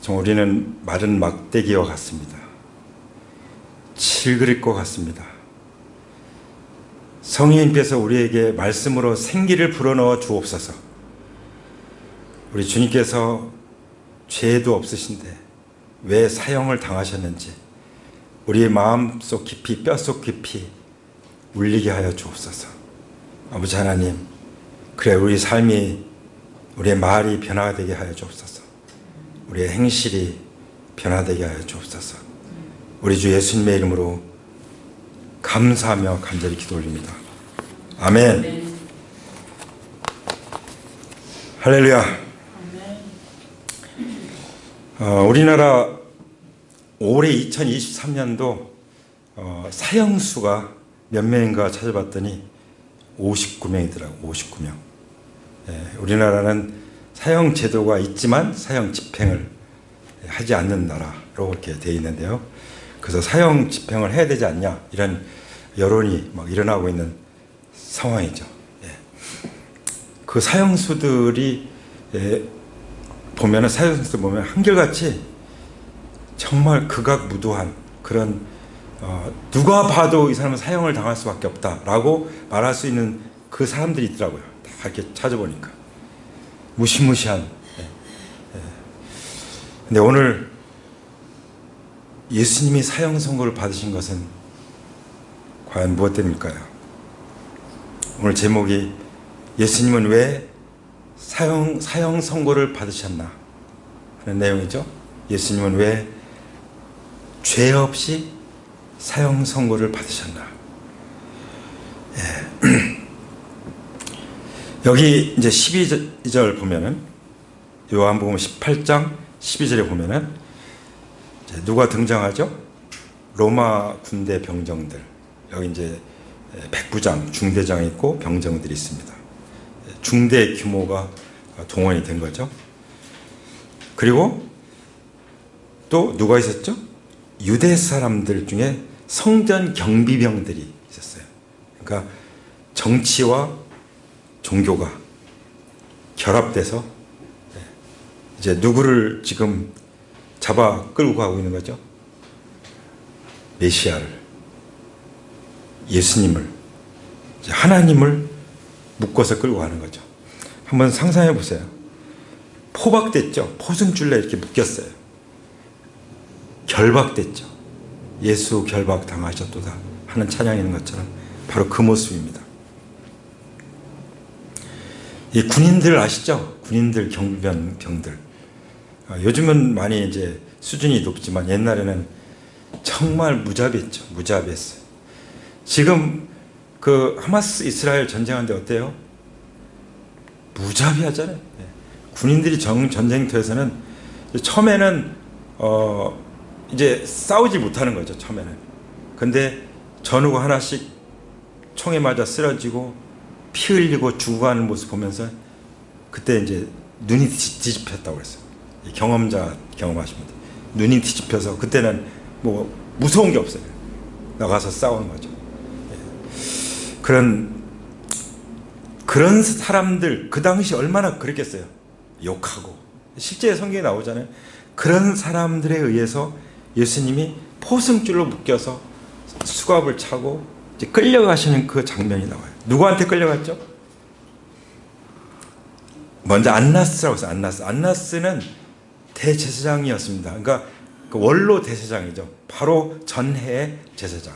정말 우리는 마른 막대기와 같습니다. 칠그릇과 같습니다. 성령님께서 우리에게 말씀으로 생기를 불어넣어 주옵소서. 우리 주님께서 죄도 없으신데 왜 사형을 당하셨는지 우리의 마음속 깊이 뼛속 깊이 울리게 하여 주옵소서. 아버지 하나님, 그래 우리 삶이, 우리의 말이 변화되게 하여 주옵소서. 우리의 행실이 변화되게 하여 주옵소서. 우리 주 예수님의 이름으로 감사하며 간절히 기도 올립니다. 아멘. 할렐루야. 우리나라 올해 2023년도 사형수가 몇 명인가 찾아봤더니 59명이더라고요. 59명. 우리나라는 사형 제도가 있지만 사형 집행을 하지 않는 나라로 이렇게 되어 있는데요. 그래서 사형 집행을 해야 되지 않냐 이런 여론이 막 일어나고 있는 상황이죠. 그 사형수들이 보면은 사형수들 보면 한결같이 정말 극악무도한 그런 누가 봐도 이 사람은 사형을 당할 수밖에 없다라고 말할 수 있는 그 사람들이 있더라고요. 다 이렇게 찾아보니까 무시무시한. 근데 오늘 예수님이 사형 선고를 받으신 것은 과연 무엇 때문일까요? 오늘 제목이 예수님은 왜 사형 선고를 받으셨나 하는 내용이죠. 예수님은 왜 죄 없이 사형 선고를 받으셨나. 여기 이제 12절 보면은 요한복음 18장 12절에 보면은 누가 등장하죠? 로마 군대 병정들. 여기 이제 백부장, 중대장이 있고 병정들이 있습니다. 중대 규모가 동원이 된 거죠. 그리고 또 누가 있었죠? 유대 사람들 중에 성전 경비병들이 있었어요. 그러니까 정치와 종교가 결합돼서 이제 누구를 지금 잡아 끌고 가고 있는 거죠? 메시아를, 예수님을, 하나님을 묶어서 끌고 가는 거죠. 한번 상상해 보세요. 포박됐죠. 포승줄에 이렇게 묶였어요. 결박됐죠. 예수 결박 당하셨도다 하는 찬양이 있는 것처럼 바로 그 모습입니다. 이 군인들 아시죠? 군인들, 경비병들. 요즘은 많이 이제 수준이 높지만 옛날에는 정말 무자비했죠. 무자비했어요. 지금 그 하마스 이스라엘 전쟁하는데 어때요? 무자비하잖아요. 군인들이 전쟁터에서는 처음에는 이제 싸우지 못하는 거죠. 처음에는. 근데 전우가 하나씩 총에 맞아 쓰러지고 피 흘리고 죽어가는 모습 보면서 그때 이제 눈이 뒤집혔다고 그랬어요. 경험자 경험하십니다. 눈이 뒤집혀서 그때는 뭐 무서운 게 없어요. 나가서 싸우는 거죠. 그런 사람들 그 당시 얼마나 그랬겠어요. 욕하고 실제 성경에 나오잖아요. 그런 사람들에 의해서 예수님이 포승줄로 묶여서 수갑을 차고 이제 끌려가시는 그 장면이 나와요. 누구한테 끌려갔죠? 먼저 안나스라고 해서 안나스는 대제사장이었습니다. 그러니까 그 원로 대제사장이죠. 바로 전해의 제사장.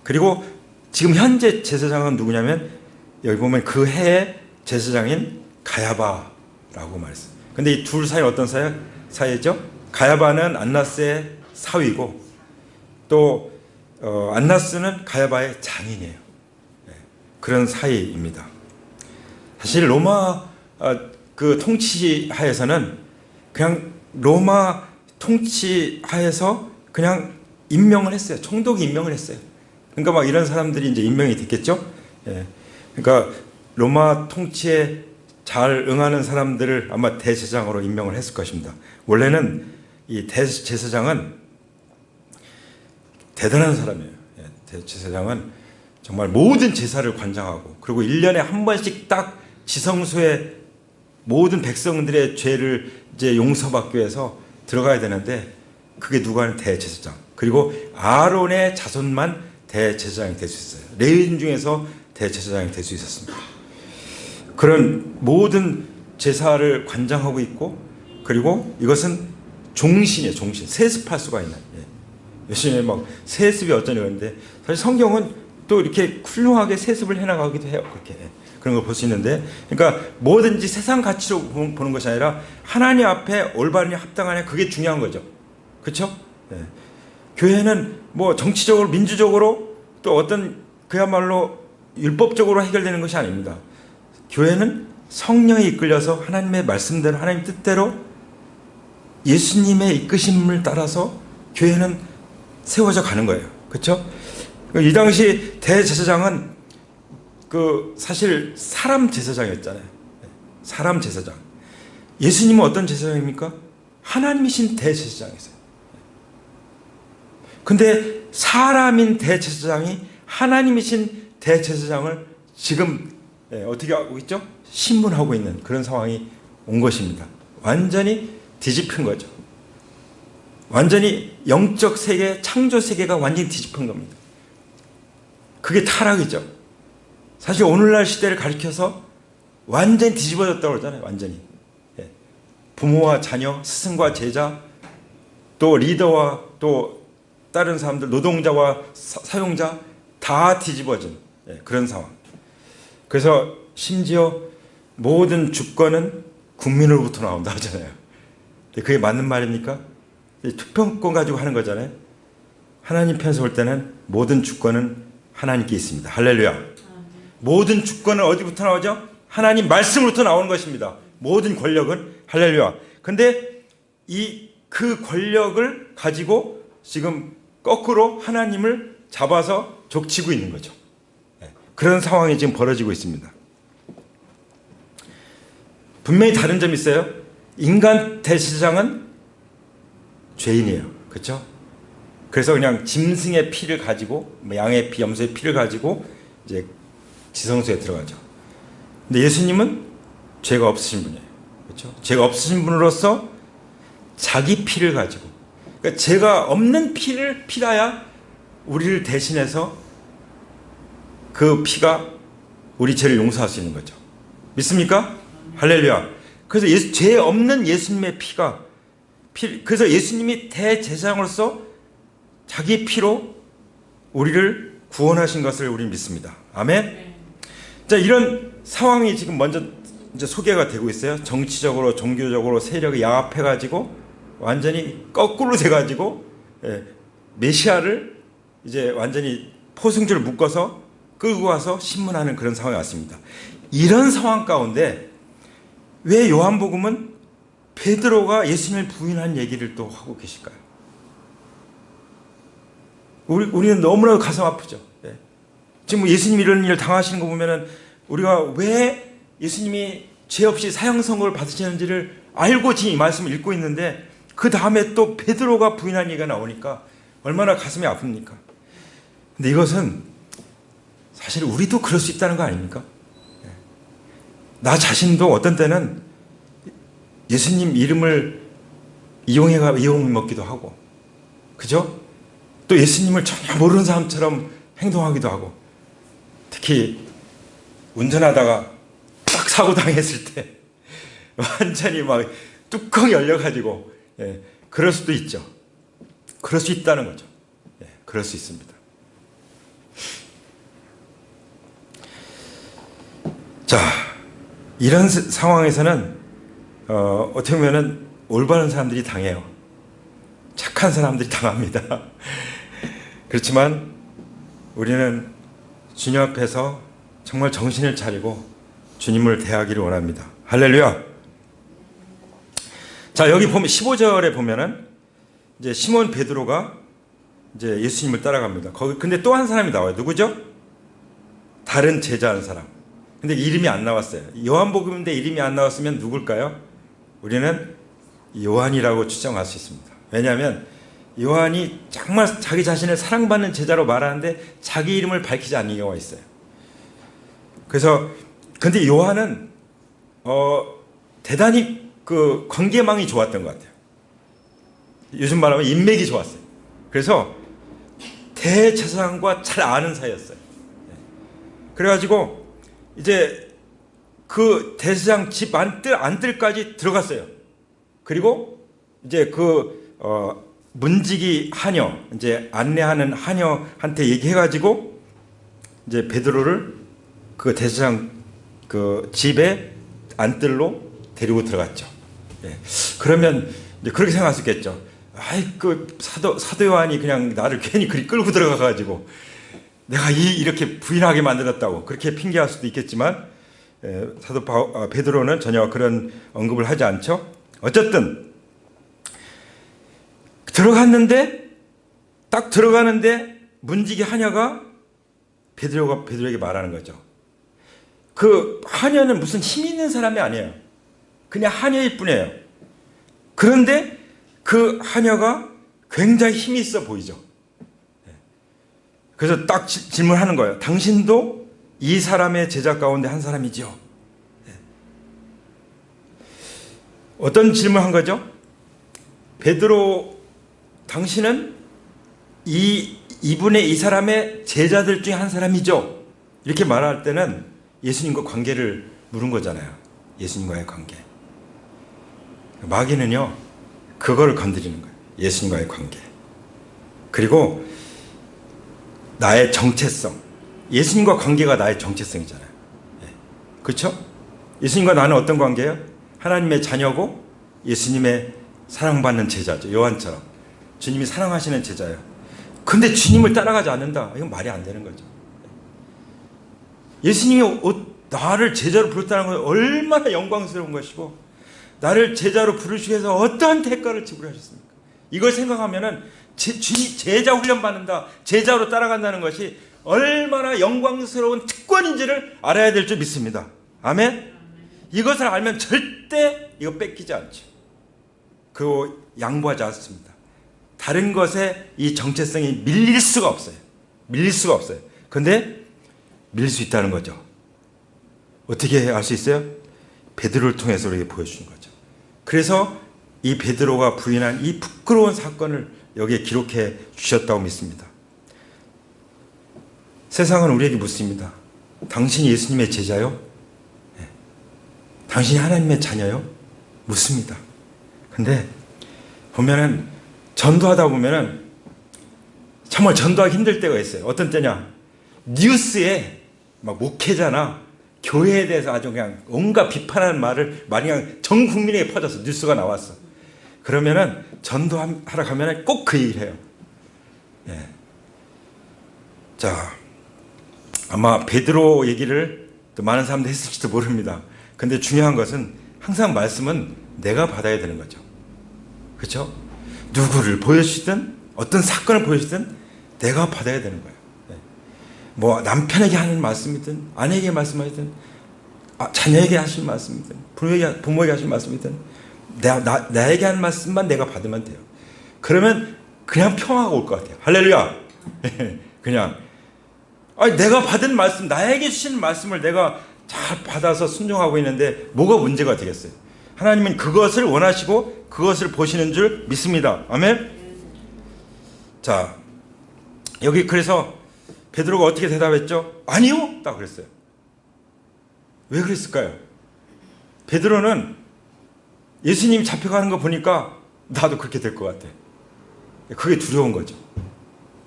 그리고 지금 현재 제사장은 누구냐면 여기 보면 그 해의 제사장인 가야바라고 말했어요. 근데 이 둘 사이는 어떤 사이죠? 가야바는 안나스의 사위고 또 안나스는 가야바의 장인이에요. 그런 사이입니다. 사실 로마 그 통치하에서는 그냥 로마 통치하에서 그냥 임명을 했어요. 총독이 임명을 했어요. 그러니까 막 이런 사람들이 이제 임명이 됐겠죠. 그러니까 로마 통치에 잘 응하는 사람들을 아마 대제사장으로 임명을 했을 것입니다. 원래는 이 대제사장은 대단한 사람이에요. 대제사장은 정말 모든 제사를 관장하고 그리고 1년에 한 번씩 딱 지성소에 모든 백성들의 죄를 이제 용서받기 위해서 들어가야 되는데 그게 누가 하는 대제사장. 그리고 아론의 자손만 대제사장이 될 수 있어요. 레위인 중에서 대제사장이 될 수 있었습니다. 그런 모든 제사를 관장하고 있고, 그리고 이것은 종신이에요. 종신. 세습할 수가 있는. 요즘에 막 세습이 어쩌니 그러는데 사실 성경은 또 이렇게 훌륭하게 세습을 해나가기도 해요. 그렇게 그런 걸 볼 수 있는데, 그러니까 뭐든지 세상 가치로 보는 것이 아니라 하나님 앞에 올바르냐 합당하냐, 그게 중요한 거죠. 그렇죠? 교회는 뭐 정치적으로 민주적으로 또 어떤 그야말로 율법적으로 해결되는 것이 아닙니다. 교회는 성령에 이끌려서 하나님의 말씀대로, 하나님 뜻대로 예수님의 이끄심을 따라서 교회는 세워져 가는 거예요. 그렇죠? 이 당시 대제사장은 그 사실 사람 제사장이었잖아요. 사람 제사장. 예수님은 어떤 제사장입니까? 하나님이신 대제사장이세요. 근데 사람인 대제사장이 하나님이신 대제사장을 지금 어떻게 하고 있죠? 신문하고 있는 그런 상황이 온 것입니다. 완전히 뒤집힌 거죠. 완전히 영적 세계, 창조 세계가 완전히 뒤집힌 겁니다. 그게 타락이죠. 사실 오늘날 시대를 가리켜서 완전히 뒤집어졌다고 그러잖아요. 완전히. 부모와 자녀, 스승과 제자, 또 리더와 또 다른 사람들, 노동자와 사용자 다 뒤집어진 그런 상황. 그래서 심지어 모든 주권은 국민으로부터 나온다 하잖아요. 그게 맞는 말입니까? 투표권 가지고 하는 거잖아요. 하나님 편에서 볼 때는 모든 주권은 하나님께 있습니다. 할렐루야. 모든 주권은 어디부터 나오죠? 하나님 말씀으로부터 나오는 것입니다. 모든 권력은. 할렐루야. 근데 그 권력을 가지고 지금 거꾸로 하나님을 잡아서 족치고 있는 거죠. 그런 상황이 지금 벌어지고 있습니다. 분명히 다른 점이 있어요. 인간 대제사장은 죄인이에요. 그렇죠? 그래서 그냥 짐승의 피를 가지고, 양의 피, 염소의 피를 가지고 이제 지성소에 들어가죠. 근데 예수님은 죄가 없으신 분이에요. 그렇죠? 죄가 없으신 분으로서 자기 피를 가지고, 그러니까 죄가 없는 피를 피라야 우리를 대신해서 그 피가 우리 죄를 용서할 수 있는 거죠. 믿습니까? 할렐루야. 그래서 죄 없는 예수님의 피가, 그래서 예수님이 대제사장으로서 자기 피로 우리를 구원하신 것을 우리는 믿습니다. 아멘. 자, 이런 상황이 지금 먼저 이제 소개가 되고 있어요. 정치적으로, 종교적으로 세력이 야합해가지고 완전히 거꾸로 돼가지고 메시아를 이제 완전히 포승줄을 묶어서 끌고 와서 신문하는 그런 상황이 왔습니다. 이런 상황 가운데 왜 요한복음은 베드로가 예수님을 부인한 얘기를 또 하고 계실까요? 우리는 너무나 가슴 아프죠. 지금 예수님이 이런 일을 당하시는 거 보면은 우리가 왜 예수님이 죄 없이 사형선고를 받으시는지를 알고 지금 이 말씀을 읽고 있는데, 그 다음에 또 베드로가 부인한 얘기가 나오니까 얼마나 가슴이 아픕니까? 근데 이것은 사실 우리도 그럴 수 있다는 거 아닙니까? 나 자신도 어떤 때는 예수님 이름을 이용먹기도 하고, 그죠? 또 예수님을 전혀 모르는 사람처럼 행동하기도 하고, 특히 운전하다가 딱 사고 당했을 때 완전히 막 뚜껑 열려가지고, 그럴 수도 있죠. 그럴 수 있다는 거죠. 그럴 수 있습니다. 자, 이런 상황에서는 어떻게 보면은 올바른 사람들이 당해요. 착한 사람들이 당합니다. 그렇지만 우리는 주님 앞에서 정말 정신을 차리고 주님을 대하기를 원합니다. 할렐루야. 자, 여기 보면 15절에 보면은 이제 시몬 베드로가 이제 예수님을 따라갑니다. 거기 근데 또 한 사람이 나와요. 누구죠? 다른 제자한 사람. 근데 이름이 안 나왔어요. 요한복음인데 이름이 안 나왔으면 누굴까요? 우리는 요한이라고 추정할 수 있습니다. 왜냐하면 요한이 정말 자기 자신을 사랑받는 제자로 말하는데 자기 이름을 밝히지 않는 경우가 있어요. 그래서 근데 요한은 대단히 그 관계망이 좋았던 것 같아요. 요즘 말하면 인맥이 좋았어요. 그래서 대제사장과 잘 아는 사이였어요. 그래가지고 이제 그 대제사장 집 안뜰까지 들어갔어요. 그리고 이제 문지기 하녀, 이제 안내하는 하녀한테 얘기해가지고 이제 베드로를 그 대제사장 그 집에 안뜰로 데리고 들어갔죠. 예. 그러면 이제 그렇게 생각할 수 있겠죠. 아이, 그 사도 요한이 그냥 나를 괜히 그리 끌고 들어가가지고 내가 이렇게 부인하게 만들었다고 그렇게 핑계할 수도 있겠지만, 사도 베드로는 전혀 그런 언급을 하지 않죠. 어쨌든 딱 들어가는데 문지기 하녀가 베드로에게 말하는 거죠. 그 하녀는 무슨 힘 있는 사람이 아니에요. 그냥 하녀일 뿐이에요. 그런데 그 하녀가 굉장히 힘이 있어 보이죠. 그래서 딱 질문하는 거예요. 당신도 이 사람의 제자 가운데 한 사람이죠. 어떤 질문한 거죠? 베드로, 당신은 이 사람의 제자들 중에 한 사람이죠. 이렇게 말할 때는 예수님과 관계를 물은 거잖아요. 예수님과의 관계. 마귀는요, 그걸 건드리는 거예요. 예수님과의 관계. 그리고 나의 정체성. 예수님과 관계가 나의 정체성이잖아요. 그렇죠? 예수님과 나는 어떤 관계예요? 하나님의 자녀고 예수님의 사랑받는 제자죠. 요한처럼. 주님이 사랑하시는 제자예요. 근데 주님을 따라가지 않는다. 이건 말이 안 되는 거죠. 예수님이 나를 제자로 부르다는 건 얼마나 영광스러운 것이고, 나를 제자로 부르시기 위해서 어떠한 대가를 지불하셨습니까? 이걸 생각하면은 제자 훈련 받는다, 제자로 따라간다는 것이 얼마나 영광스러운 특권인지를 알아야 될 줄 믿습니다. 아멘? 이것을 알면 절대 이거 뺏기지 않죠. 그리고 양보하지 않습니다. 다른 것에 이 정체성이 밀릴 수가 없어요. 밀릴 수가 없어요. 근데 밀릴 수 있다는 거죠. 어떻게 알 수 있어요? 베드로를 통해서 우리에게 보여주는 거죠. 그래서 이 베드로가 부인한 이 부끄러운 사건을 여기에 기록해 주셨다고 믿습니다. 세상은 우리에게 묻습니다. 당신이 예수님의 제자요? 네. 당신이 하나님의 자녀요? 묻습니다. 근데 보면은 전도하다 보면은 정말 전도하기 힘들 때가 있어요. 어떤 때냐? 뉴스에 막 목회자나 교회에 대해서 아주 그냥 온갖 비판하는 말을 많이 그냥 전 국민에게 퍼졌어. 뉴스가 나왔어. 그러면은 전도하러 가면은 꼭 그 얘기를 해요. 예. 자, 아마 베드로 얘기를 또 많은 사람들이 했을지도 모릅니다. 근데 중요한 것은 항상 말씀은 내가 받아야 되는 거죠. 그렇죠? 누구를 보여주시든 어떤 사건을 보여주시든 내가 받아야 되는 거예요. 뭐 남편에게 하는 말씀이든 아내에게 말씀하시든 자녀에게 하신 말씀이든 부모에게 하신 말씀이든 나에게 하는 말씀만 내가 받으면 돼요. 그러면 그냥 평화가 올 것 같아요. 할렐루야. 그냥 내가 받은 말씀, 나에게 주신 말씀을 내가 잘 받아서 순종하고 있는데 뭐가 문제가 되겠어요? 하나님은 그것을 원하시고 그것을 보시는 줄 믿습니다. 아멘. 자, 여기 그래서 베드로가 어떻게 대답했죠? 아니요! 딱 그랬어요. 왜 그랬을까요? 베드로는 예수님 잡혀가는 거 보니까 나도 그렇게 될 것 같아. 그게 두려운 거죠.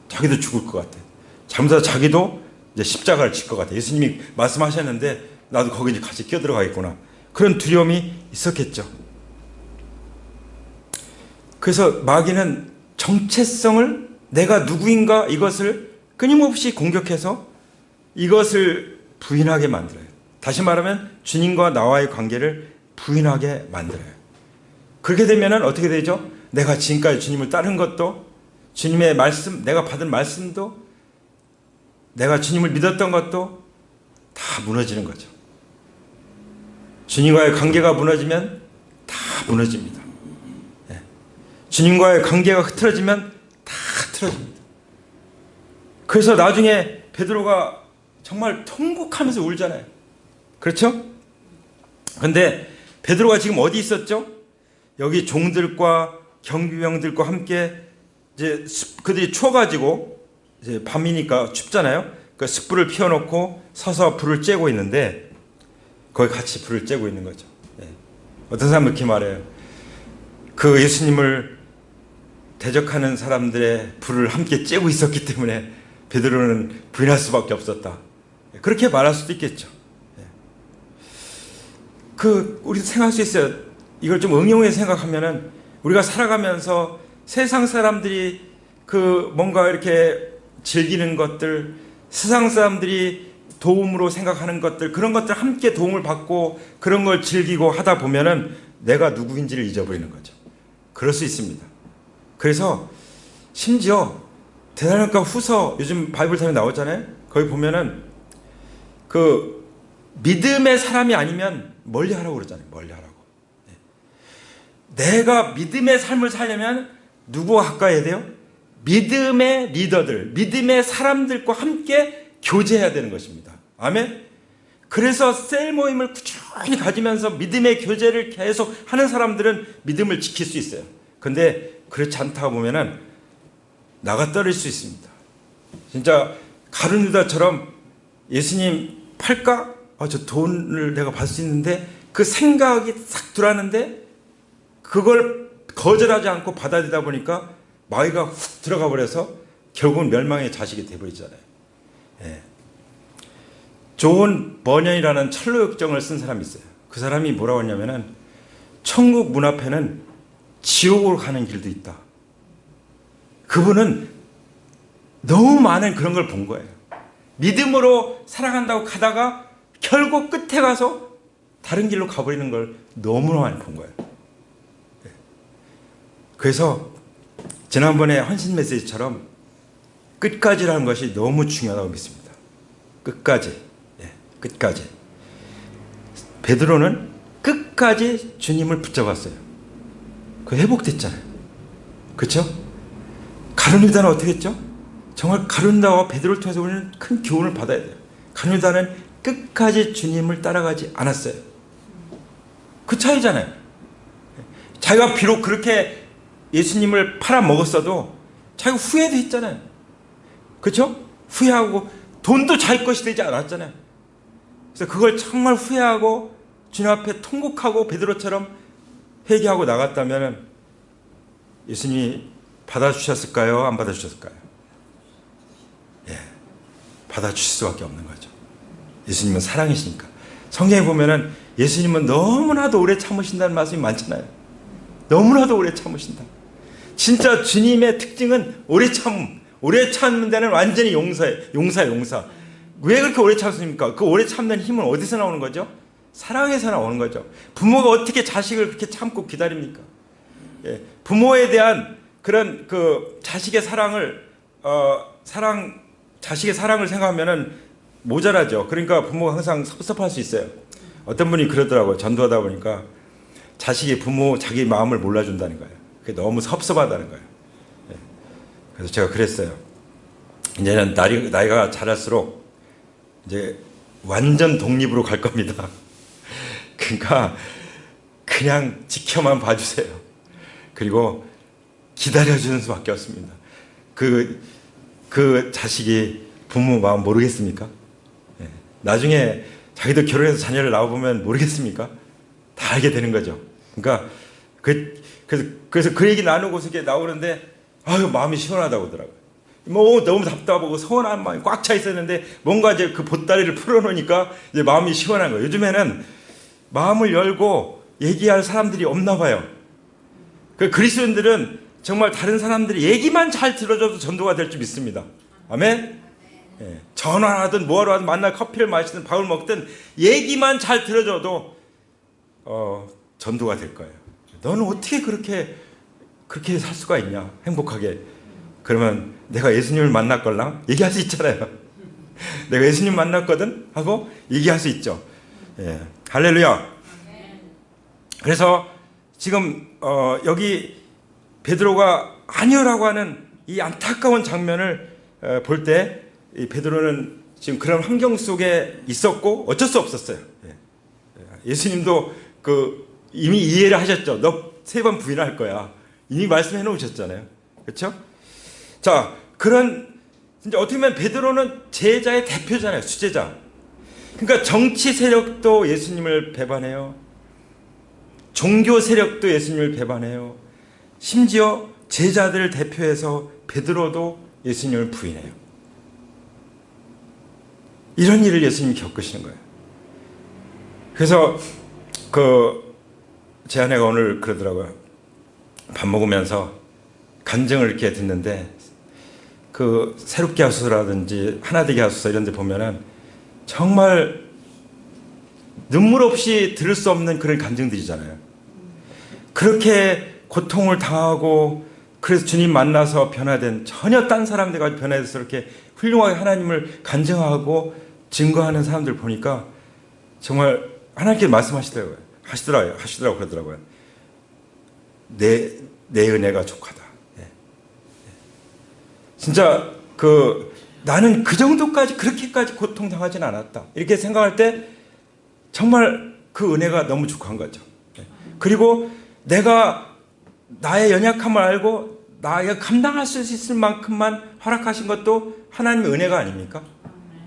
자기도 죽을 것 같아. 잘못해서 자기도 이제 십자가를 질 것 같아. 예수님이 말씀하셨는데 나도 거기 이제 같이 끼어들어가겠구나. 그런 두려움이 있었겠죠. 그래서 마귀는 정체성을 내가 누구인가 이것을 끊임없이 공격해서 이것을 부인하게 만들어요. 다시 말하면 주님과 나와의 관계를 부인하게 만들어요. 그렇게 되면 어떻게 되죠? 내가 지금까지 주님을 따른 것도, 주님의 말씀, 내가 받은 말씀도, 내가 주님을 믿었던 것도 다 무너지는 거죠. 주님과의 관계가 무너지면 다 무너집니다. 주님과의 관계가 흐트러지면 다 흐트러집니다. 그래서 나중에 베드로가 정말 통곡하면서 울잖아요. 그렇죠? 근데 베드로가 지금 어디 있었죠? 여기 종들과 경비병들과 함께 이제 그들이 추워가지고 이제 밤이니까 춥잖아요. 그 숯불을 피워놓고 서서 불을 쬐고 있는데 거기 같이 불을 쬐고 있는 거죠. 예. 어떤 사람은 이렇게 말해요. 그 예수님을 대적하는 사람들의 불을 함께 쬐고 있었기 때문에 베드로는 부인할 수밖에 없었다. 그렇게 말할 수도 있겠죠. 우리 생각할 수 있어요. 이걸 좀 응용해서 생각하면은 우리가 살아가면서 세상 사람들이 뭔가 이렇게 즐기는 것들, 세상 사람들이 도움으로 생각하는 것들, 그런 것들 함께 도움을 받고 그런 걸 즐기고 하다 보면은 내가 누구인지를 잊어버리는 거죠. 그럴 수 있습니다. 그래서 심지어 대사로니가 후서 요즘 바이블 타임에 나오잖아요. 거기 보면은 믿음의 사람이 아니면 멀리 하라고 그러잖아요. 멀리 하라고. 내가 믿음의 삶을 살려면 누구와 가까이 해야 돼요? 믿음의 리더들, 믿음의 사람들과 함께 교제해야 되는 것입니다. 아멘? 그래서 셀 모임을 꾸준히 가지면서 믿음의 교제를 계속 하는 사람들은 믿음을 지킬 수 있어요. 근데 그렇지 않다 보면은 나가 떨어질 수 있습니다. 진짜 가룟 유다처럼 예수님 팔까? 저 돈을 내가 받을 수 있는데 그 생각이 싹 들어왔는데 그걸 거절하지 않고 받아들이다 보니까 마귀가 훅 들어가 버려서 결국은 멸망의 자식이 되어버리잖아요. 예. 존 버년이라는 철로역정을 쓴 사람이 있어요. 그 사람이 뭐라고 했냐면은 천국 문 앞에는 지옥으로 가는 길도 있다. 그분은 너무 많은 그런 걸 본 거예요. 믿음으로 살아간다고 가다가 결국 끝에 가서 다른 길로 가버리는 걸 너무나 많이 본 거예요. 그래서 지난번에 헌신 메시지처럼 끝까지라는 것이 너무 중요하다고 믿습니다. 끝까지. 끝까지. 베드로는 끝까지 주님을 붙잡았어요. 그 회복됐잖아요. 그렇죠? 가룟 유다는 어떻게 했죠? 정말 가룟 유다와 베드로를 통해서 우리는 큰 교훈을 받아야 돼요. 가룟 유다는 끝까지 주님을 따라가지 않았어요. 그 차이잖아요. 자기가 비록 그렇게 예수님을 팔아먹었어도 자기가 후회도 했잖아요. 그렇죠? 후회하고 돈도 자기 것이 되지 않았잖아요. 그래서 그걸 정말 후회하고 주님 앞에 통곡하고 베드로처럼 회개하고 나갔다면 예수님이 받아주셨을까요? 안 받아주셨을까요? 예, 받아주실 수밖에 없는 거죠. 예수님은 사랑이시니까. 성경에 보면은 예수님은 너무나도 오래 참으신다는 말씀이 많잖아요. 너무나도 오래 참으신다. 진짜 주님의 특징은 오래 참음. 오래 참는 데는 완전히 용사예요. 용사. 왜 그렇게 오래 참습니까? 그 오래 참는 힘은 어디서 나오는 거죠? 사랑에서 나오는 거죠. 부모가 어떻게 자식을 그렇게 참고 기다립니까? 예, 부모에 대한 그런 자식의 사랑을 자식의 사랑을 생각하면은 모자라죠. 그러니까 부모가 항상 섭섭할 수 있어요. 어떤 분이 그러더라고요. 전도하다 보니까 자식이 자기 마음을 몰라준다는 거예요. 그게 너무 섭섭하다는 거예요. 예. 그래서 제가 그랬어요. 이제는 나이가 자랄수록 이제 완전 독립으로 갈 겁니다. 그러니까 그냥 지켜만 봐주세요. 그리고 기다려주는 수밖에 없습니다. 그 자식이 부모 마음 모르겠습니까? 예. 나중에 자기도 결혼해서 자녀를 낳아보면 모르겠습니까? 다 알게 되는 거죠. 그러니까 그래서 그 얘기 나누고서 이렇게 나오는데 마음이 시원하다고 하더라고요. 너무 답답하고 서운한 마음이 꽉 차 있었는데 뭔가 이제 그 보따리를 풀어놓으니까 이제 마음이 시원한 거예요. 요즘에는 마음을 열고 얘기할 사람들이 없나 봐요. 그리스도인들은 정말 다른 사람들이 얘기만 잘 들어줘도 전도가 될 줄 믿습니다. 아멘? 예. 전화하든 뭐하러 하든 만나 커피를 마시든 밥을 먹든 얘기만 잘 들어줘도 전도가 될 거예요. 너는 어떻게 그렇게 살 수가 있냐? 행복하게. 그러면 내가 예수님을 만났걸랑 얘기할 수 있잖아요. 내가 예수님 만났거든 하고 얘기할 수 있죠. 예. 할렐루야. 그래서 지금 여기 베드로가 아니요라고 하는 이 안타까운 장면을 볼 때 베드로는 지금 그런 환경 속에 있었고 어쩔 수 없었어요. 예수님도 이미 이해를 하셨죠. 너 3번 부인할 거야. 이미 말씀해 놓으셨잖아요. 그렇죠? 자, 그런 이제 어떻게 보면 베드로는 제자의 대표잖아요. 수제자. 그러니까 정치 세력도 예수님을 배반해요. 종교 세력도 예수님을 배반해요. 심지어 제자들을 대표해서 베드로도 예수님을 부인해요. 이런 일을 예수님이 겪으시는 거예요. 그래서 제 아내가 오늘 그러더라고요. 밥 먹으면서 간증을 이렇게 듣는데 새롭게 하소서라든지 하나되게 하소서 이런 데 보면은 정말 눈물 없이 들을 수 없는 그런 간증들이잖아요. 그렇게 고통을 당하고 그래서 주님 만나서 변화된 전혀 딴 사람들과 변화돼서 이렇게 훌륭하게 하나님을 간증하고 증거하는 사람들 보니까 정말 하나님께 말씀하시더라고요. 하시더라고 그러더라고요. 내 은혜가 족하다. 예. 진짜 나는 그 정도까지 그렇게까지 고통당하진 않았다. 이렇게 생각할 때 정말 그 은혜가 너무 족한 거죠. 예. 그리고 내가 나의 연약함을 알고 나가 감당할 수 있을 만큼만 허락하신 것도 하나님의 은혜가 아닙니까?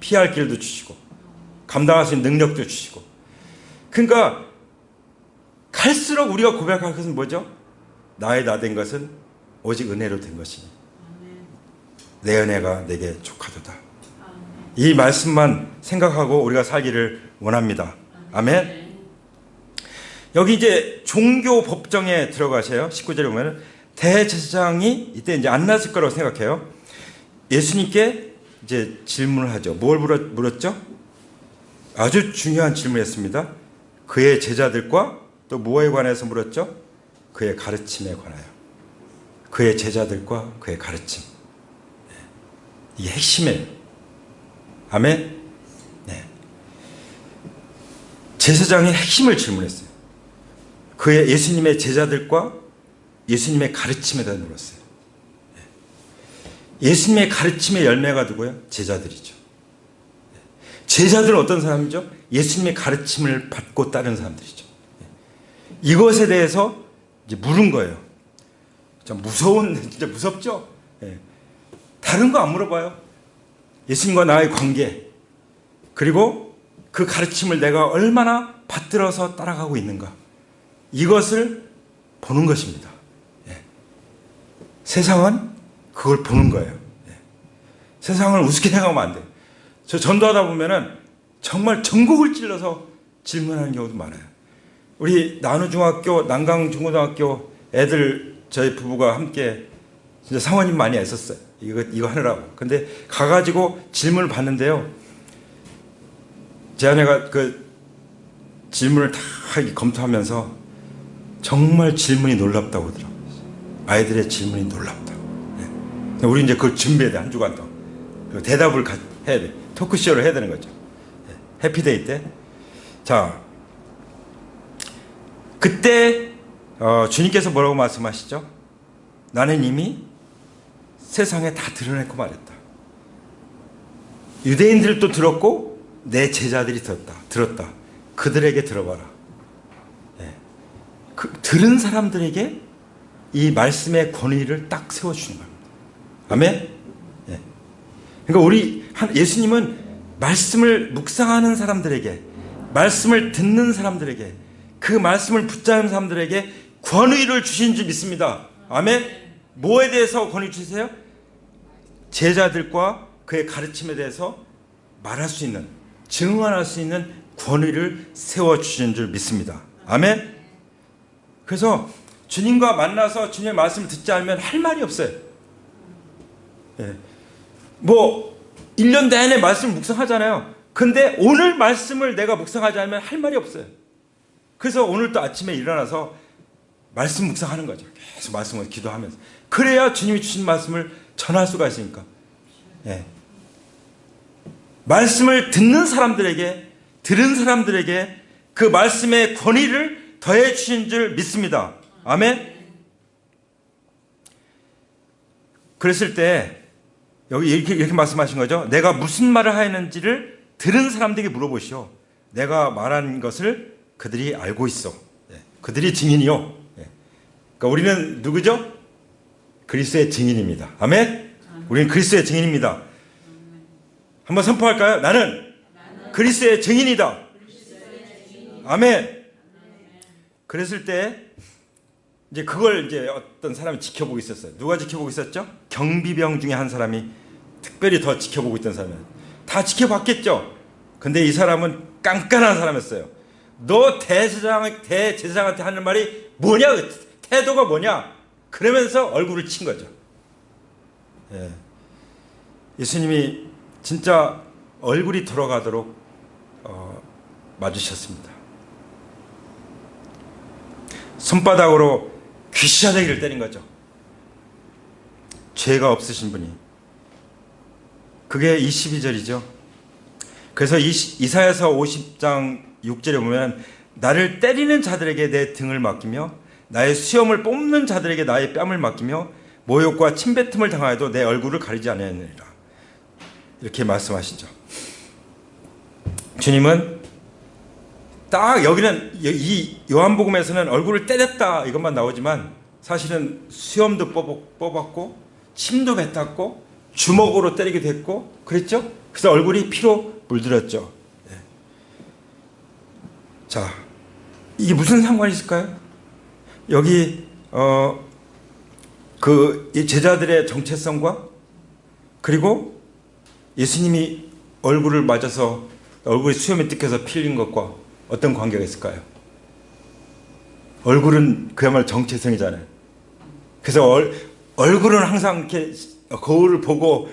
피할 길도 주시고 감당할 수 있는 능력도 주시고. 그러니까 갈수록 우리가 고백할 것은 뭐죠? 나의 나 된 것은 오직 은혜로 된 것이니 내 은혜가 내게 족하도다. 이 말씀만 생각하고 우리가 살기를 원합니다. 아멘. 여기 이제 종교 법정에 들어가세요. 19절에 보면 대제사장이 이때 이제 안 났을 거라고 생각해요. 예수님께 이제 질문을 하죠. 뭘 물었죠? 아주 중요한 질문을 했습니다. 그의 제자들과 또 무엇에 관해서 물었죠? 그의 가르침에 관하여. 그의 제자들과 그의 가르침. 이게 핵심이에요. 아멘. 네. 제사장이 핵심을 질문했어요. 그의 예수님의 제자들과 예수님의 가르침에 대해 물었어요. 예수님의 가르침의 열매가 누구예요? 제자들이죠. 제자들은 어떤 사람이죠? 예수님의 가르침을 받고 따른 사람들이죠. 이것에 대해서 이제 물은 거예요. 진짜 무섭죠? 다른 거 안 물어봐요. 예수님과 나의 관계, 그리고 그 가르침을 내가 얼마나 받들어서 따라가고 있는가, 이것을 보는 것입니다. 세상은 그걸 보는 거예요. 세상을 우습게 생각하면 안 돼요. 저 전도하다 보면은 정말 전곡을 찔러서 질문하는 경우도 많아요. 우리 나누중학교, 난강중고등학교 애들 저희 부부가 함께 진짜 사모님 많이 애썼어요. 이거 하느라고. 근데 가가지고 질문을 받는데요. 제 아내가 그 질문을 다 검토하면서 정말 질문이 놀랍다고 하더라고요. 아이들의 질문이 놀랍다고. 우리 이제 그걸 준비해야 돼. 한 주간 더. 대답을 해야 돼. 토크쇼를 해야 되는 거죠. 해피데이 때. 자, 그때 주님께서 뭐라고 말씀하시죠? 나는 이미 세상에 다 드러냈고 말했다. 유대인들도 들었고 내 제자들이 들었다. 그들에게 들어봐라. 들은 사람들에게 이 말씀의 권위를 딱 세워주는 겁니다. 아멘? 그러니까 예수님은 말씀을 묵상하는 사람들에게, 말씀을 듣는 사람들에게, 그 말씀을 붙잡는 사람들에게 권위를 주신 줄 믿습니다. 아멘? 뭐에 대해서 권위 주세요? 제자들과 그의 가르침에 대해서 말할 수 있는, 증언할 수 있는 권위를 세워주신 줄 믿습니다. 아멘? 그래서 주님과 만나서 주님의 말씀을 듣지 않으면 할 말이 없어요. 1년 내내 말씀을 묵상하잖아요. 근데 오늘 말씀을 내가 묵상하지 않으면 할 말이 없어요. 그래서 오늘 또 아침에 일어나서 말씀 묵상하는 거죠. 계속 말씀을 기도하면서. 그래야 주님이 주신 말씀을 전할 수가 있으니까. 말씀을 듣는 사람들에게, 들은 사람들에게 그 말씀의 권위를 더해 주신 줄 믿습니다. 아멘? 그랬을 때 여기 이렇게 말씀하신 거죠. 내가 무슨 말을 하였는지를 들은 사람들에게 물어보시오. 내가 말한 것을 그들이 알고 있어. 그들이 증인이요. 그러니까 우리는 누구죠? 그리스도의 증인입니다. 아멘? 우리는 그리스도의 증인입니다. 한번 선포할까요? 나는 그리스도의 증인이다. 아멘. 그랬을 때 이제 그걸 이제 어떤 사람이 지켜보고 있었어요. 누가 지켜보고 있었죠? 경비병 중에 한 사람이 특별히 더 지켜보고 있던 사람이에요. 다 지켜봤겠죠. 근데 이 사람은 깐깐한 사람이었어요. 너 대제사장한테 하는 말이 뭐냐? 태도가 뭐냐? 그러면서 얼굴을 친 거죠. 예. 예수님이 진짜 얼굴이 돌아가도록 맞으셨습니다. 손바닥으로 귀시자대기를 때린 거죠. 죄가 없으신 분이. 그게 22절이죠. 그래서 이사야서 50장 6절에 보면 나를 때리는 자들에게 내 등을 맡기며 나의 수염을 뽑는 자들에게 나의 뺨을 맡기며 모욕과 침뱉음을 당하여도 내 얼굴을 가리지 않았느니라. 이렇게 말씀하시죠. 주님은 딱 여기는 이 요한복음에서는 얼굴을 때렸다 이것만 나오지만 사실은 수염도 뽑았고 침도 뱉었고 주먹으로 때리기도 했고 그랬죠? 그래서 얼굴이 피로 물들었죠. 네. 자, 이게 무슨 상관이 있을까요? 여기 그 제자들의 정체성과 그리고 예수님이 얼굴을 맞아서 얼굴에 수염이 뜯겨서 피 흘린 것과 어떤 관계가 있을까요? 얼굴은 그야말로 정체성이잖아요. 그래서 얼굴은 항상 이렇게 거울을 보고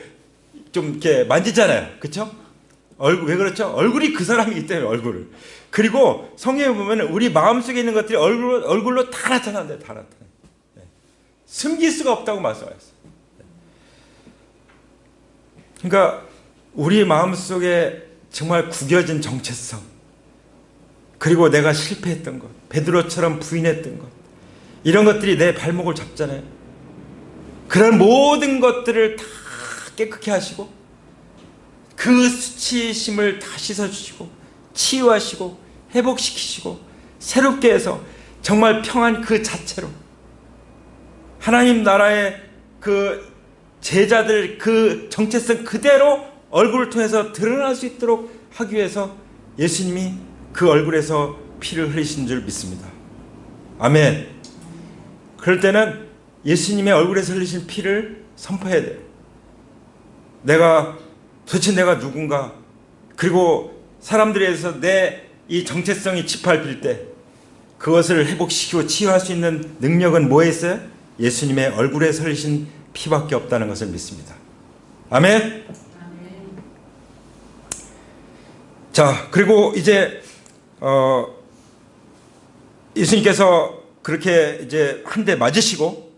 좀 이렇게 만지잖아요. 그렇죠? 왜 그렇죠? 얼굴이 그 사람이기 때문에 얼굴을. 그리고 성경에 보면 우리 마음속에 있는 것들이 얼굴로 다 나타난대요. 다 나타나요. 네. 숨길 수가 없다고 말씀하셨어요. 그러니까 우리 마음속에 정말 구겨진 정체성 그리고 내가 실패했던 것 베드로처럼 부인했던 것 이런 것들이 내 발목을 잡잖아요. 그런 모든 것들을 다 깨끗게 하시고 그 수치심을 다 씻어주시고 치유하시고 회복시키시고 새롭게 해서 정말 평안 그 자체로 하나님 나라의 그 제자들 그 정체성 그대로 얼굴을 통해서 드러날 수 있도록 하기 위해서 예수님이 그 얼굴에서 피를 흘리신 줄 믿습니다. 아멘. 그럴 때는 예수님의 얼굴에서 흘리신 피를 선포해야 돼요. 도대체 내가 누군가 그리고 사람들에 의해서 내 이 정체성이 짓밟힐 때 그것을 회복시키고 치유할 수 있는 능력은 뭐에 있어요? 예수님의 얼굴에 흘리신 피밖에 없다는 것을 믿습니다. 아멘. 자, 그리고 이제 예수님께서 그렇게 이제 한 대 맞으시고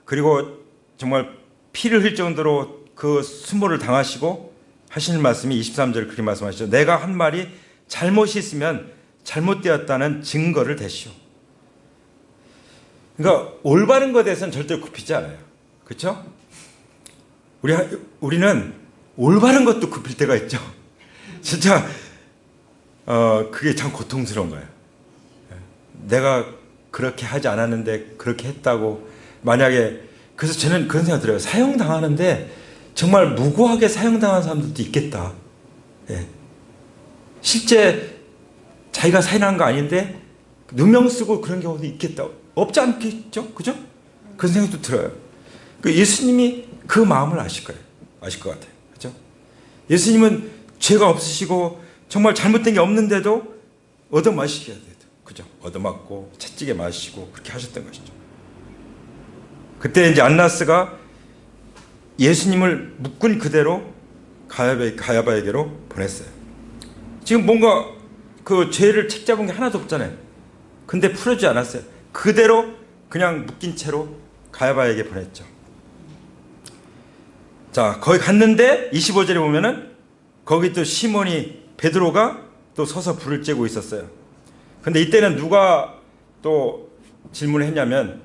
그리고 정말 피를 흘릴 정도로 그 수모를 당하시고 하시는 말씀이 23절 그렇게 말씀하시죠. 내가 한 말이 잘못이 있으면 잘못되었다는 증거를 대시오. 그러니까 올바른 것에 대해서는 절대 굽히지 않아요. 그렇죠? 우리는 올바른 것도 굽힐 때가 있죠. 진짜 그게 참 고통스러운 거예요. 내가 그렇게 하지 않았는데 그렇게 했다고 만약에 그래서 저는 그런 생각 들어요. 사형당하는데 정말 무고하게 사형당한 사람들도 있겠다. 예. 실제 자기가 살인한 거 아닌데 누명 쓰고 그런 경우도 있겠다. 없지 않겠죠? 그죠? 그런 생각도 들어요. 예수님이 그 마음을 아실 거예요. 아실 것 같아요. 그죠? 예수님은 죄가 없으시고 정말 잘못된 게 없는데도 얻어마시게 해야 돼요. 그죠? 얻어맞고 채찍에 마시고 그렇게 하셨던 것이죠. 그때 이제 안나스가 예수님을 묶은 그대로 가야바에게로 보냈어요. 지금 뭔가 그 죄를 책잡은 게 하나도 없잖아요. 근데 풀어주지 않았어요. 그대로 그냥 묶인 채로 가야바에게 보냈죠. 자, 거기 갔는데 25절에 보면은 거기 또 시몬이 베드로가 또 서서 불을 쬐고 있었어요. 근데 이때는 누가 또 질문을 했냐면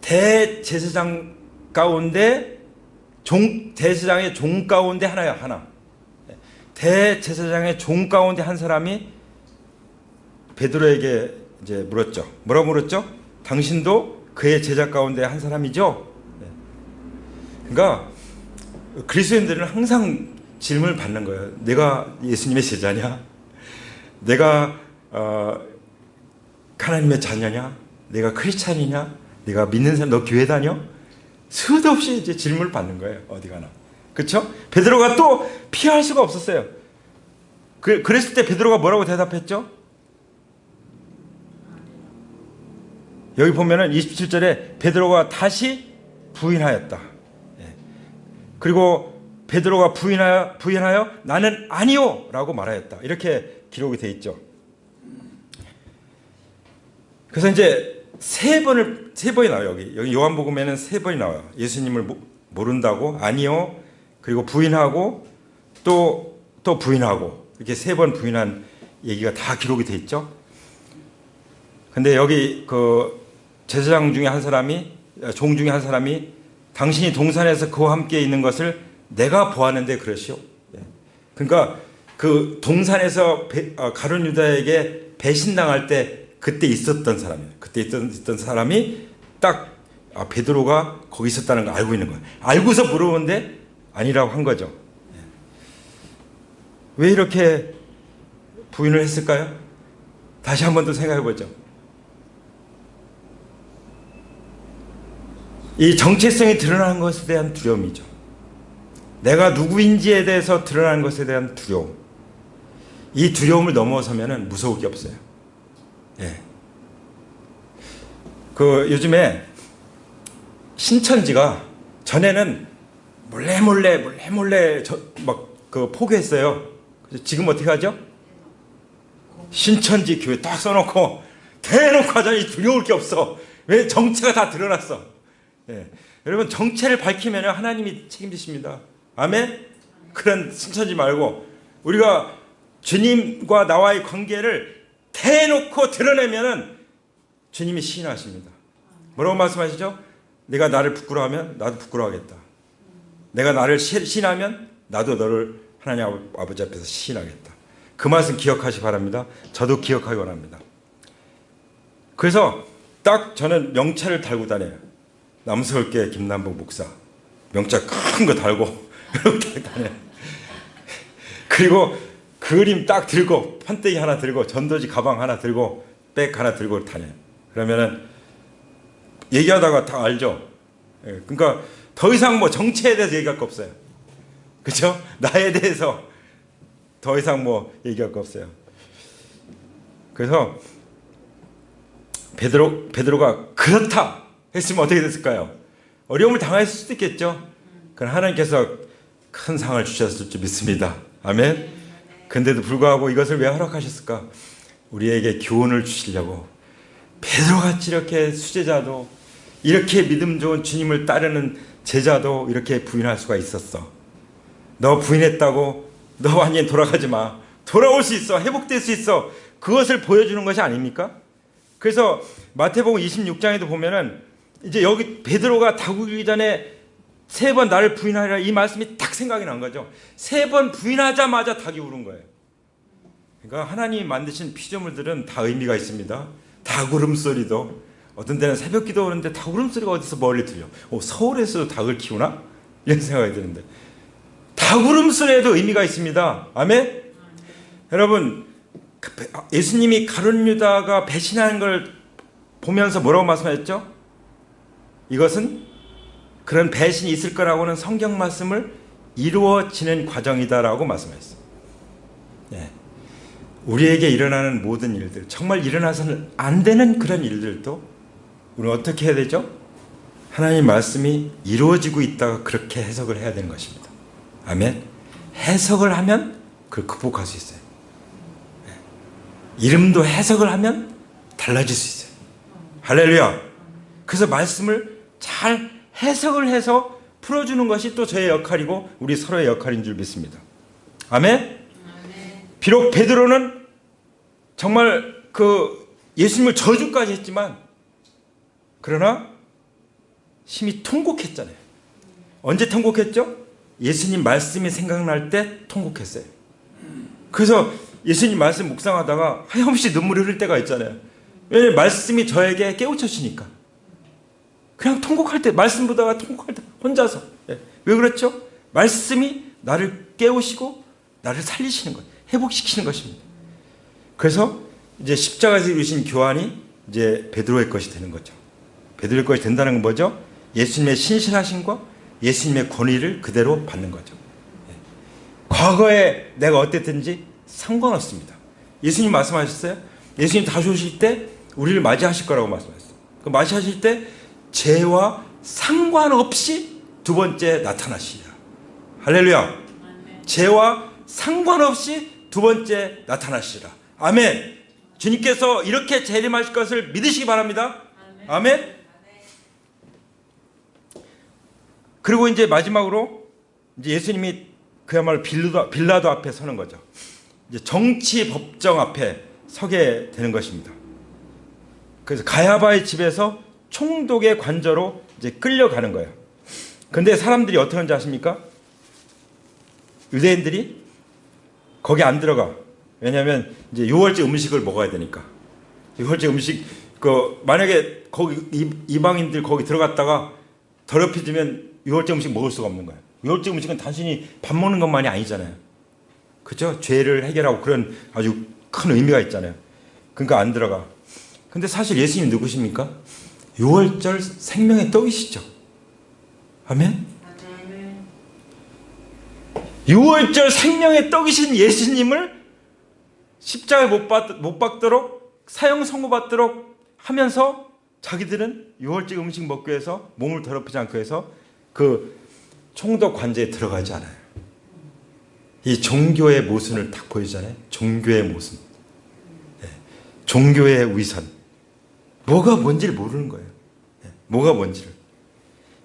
대제사장 가운데 대제사장의 종 가운데 하나야, 하나. 대제사장의 종 가운데 한 사람이 베드로에게 이제 물었죠. 뭐라고 물었죠? 당신도 그의 제자 가운데 한 사람이죠? 그러니까 그리스도인들은 항상 질문을 받는 거예요. 내가 예수님의 제자냐? 내가 하나님의 자녀냐? 내가 크리스찬이냐? 내가 믿는 사람, 너 교회 다녀? 수도 없이 이제 질문을 받는 거예요. 어디 가나. 그렇죠? 베드로가 또 피할 수가 없었어요. 그랬을 때 베드로가 뭐라고 대답했죠? 여기 보면은 27절에 베드로가 다시 부인하였다. 그리고 베드로가 부인하여 나는 아니요 라고 말하였다. 이렇게 기록이 되어 있죠. 그래서 이제 세 번이 나와요. 여기 요한복음에는 세 번이 나와요. 예수님을 모른다고, 아니요, 그리고 부인하고, 또 부인하고, 이렇게 세 번 부인한 얘기가 다 기록이 되어 있죠. 근데 여기 그 제사장 중에 한 사람이, 종 중에 한 사람이 당신이 동산에서 그와 함께 있는 것을 내가 보았는데 그러시오. 그러니까 그 동산에서 가룟 유다에게 배신당할 때 그때 있었던 사람이에요. 그때 있던 사람이 딱 베드로가 거기 있었다는 걸 알고 있는 거예요. 알고서 물어보는데 아니라고 한 거죠. 왜 이렇게 부인을 했을까요? 다시 한 번 더 생각해 보죠. 이 정체성이 드러나는 것에 대한 두려움이죠. 내가 누구인지에 대해서 드러나는 것에 대한 두려움. 이 두려움을 넘어서면 무서울 게 없어요. 요즘에 신천지가 전에는 몰래 포교했어요. 지금 어떻게 하죠? 신천지 교회 딱 써놓고 대놓고 하자니 두려울 게 없어. 왜? 정체가 다 드러났어. 여러분, 정체를 밝히면 하나님이 책임지십니다. 아멘? 그런 신천지 말고 우리가 주님과 나와의 관계를 대놓고 드러내면 주님이 시인하십니다. 뭐라고 말씀하시죠? 내가 나를 부끄러워하면 나도 부끄러워하겠다. 내가 나를 시인하면 나도 너를 하나님 아버지 앞에서 시인하겠다. 그 말씀 기억하시기 바랍니다. 저도 기억하기 원합니다. 그래서 딱 저는 명찰을 달고 다녀요. 남서울계 김남복 목사. 명찰 큰 거 달고 이렇게 다녀요. 그리고 그림 딱 들고, 판때기 하나 들고, 전도지 가방 하나 들고, 백 하나 들고 다녀요. 그러면은 얘기하다가 다 알죠. 그러니까 더 이상 뭐 정체에 대해서 얘기할 거 없어요. 그렇죠? 나에 대해서 더 이상 뭐 얘기할 거 없어요. 그래서 베드로가 그렇다 했으면 어떻게 됐을까요? 어려움을 당했을 수도 있겠죠. 그러나 하나님께서 큰 상을 주셨을 줄 믿습니다. 아멘. 근데도 불구하고 이것을 왜 허락하셨을까? 우리에게 교훈을 주시려고. 베드로같이 이렇게 수제자도, 이렇게 믿음 좋은 주님을 따르는 제자도 이렇게 부인할 수가 있었어. 너 부인했다고 너 완전히 돌아가지 마. 돌아올 수 있어. 회복될 수 있어. 그것을 보여주는 것이 아닙니까? 그래서 마태복음 26장에도 보면은 이제 여기 베드로가 다구기 전에 3번 나를 부인하리라, 이 말씀이 딱 생각이 난 거죠. 3번 부인하자마자 닭이 울은 거예요. 그러니까 하나님이 만드신 피조물들은 다 의미가 있습니다. 닭 울음소리도, 어떤 때는 새벽 기도 오는데 닭 울음소리가 어디서 멀리 들려. 서울에서도 닭을 키우나? 이런 생각이 드는데, 닭 울음소리에도 의미가 있습니다. 아멘? 여러분, 예수님이 가룟 유다가 배신하는 걸 보면서 뭐라고 말씀하셨죠? 이것은 그런 배신이 있을 거라고는 성경 말씀을 이루어지는 과정이다라고 말씀하셨어요. 우리에게 일어나는 모든 일들, 정말 일어나서는 안 되는 그런 일들도 우리는 어떻게 해야 되죠? 하나님 말씀이 이루어지고 있다가 그렇게 해석을 해야 되는 것입니다. 아멘. 해석을 하면 그걸 극복할 수 있어요. 이름도 해석을 하면 달라질 수 있어요. 할렐루야. 그래서 말씀을 잘 해석을 해서 풀어주는 것이 또 저의 역할이고 우리 서로의 역할인 줄 믿습니다. 아멘. 비록 베드로는 정말 예수님을 저주까지 했지만, 그러나 심히 통곡했잖아요. 언제 통곡했죠? 예수님 말씀이 생각날 때 통곡했어요. 그래서 예수님 말씀 묵상하다가 하염없이 눈물이 흐를 때가 있잖아요. 왜냐하면 말씀이 저에게 깨우쳐지니까. 그냥 통곡할 때, 말씀 보다가 통곡할 때 혼자서. 왜 그렇죠? 말씀이 나를 깨우시고 나를 살리시는 것, 회복시키는 것입니다. 그래서 이제 십자가에서 이루신 교환이 이제 베드로의 것이 되는 거죠. 베드로의 것이 된다는 건 뭐죠? 예수님의 신실하심과 예수님의 권위를 그대로 받는 거죠. 과거에 내가 어땠든지 상관없습니다. 예수님 말씀하셨어요. 예수님 다시 오실 때 우리를 맞이하실 거라고 말씀하셨어요. 그 맞이하실 때 죄와 상관없이 두 번째 나타나시리라. 할렐루야. 죄와 상관없이 두 번째 나타나시리라. 아멘. 주님께서 이렇게 재림하실 것을 믿으시기 바랍니다. 아멘. 그리고 이제 마지막으로 이제 예수님이 그야말로 빌라도 앞에 서는 거죠. 이제 정치 법정 앞에 서게 되는 것입니다. 그래서 가야바의 집에서 총독의 관저로 이제 끌려가는 거예요. 근데 사람들이 어떻게 하는지 아십니까? 유대인들이 거기 안 들어가. 왜냐하면 이제 유월절 음식을 먹어야 되니까. 유월절 음식 만약에 거기 이방인들 거기 들어갔다가 더럽혀지면 유월절 음식 먹을 수가 없는 거예요. 유월절 음식은 단순히 밥 먹는 것만이 아니잖아요. 그죠? 죄를 해결하고 그런 아주 큰 의미가 있잖아요. 그러니까 안 들어가. 근데 사실 예수님 누구십니까? 유월절 생명의 떡이시죠. 아멘? 유월절 생명의 떡이신 예수님을 십자가에 못 박도록 사형 선고받도록 하면서 자기들은 유월절 음식 먹기 위해서 몸을 더럽히지 않기 위해서 그 총독 관제에 들어가지 않아요. 이 종교의 모순을 딱 보이잖아요. 종교의 모순. 네. 종교의 위선. 뭐가 뭔지를 모르는 거예요. 네. 뭐가 뭔지를.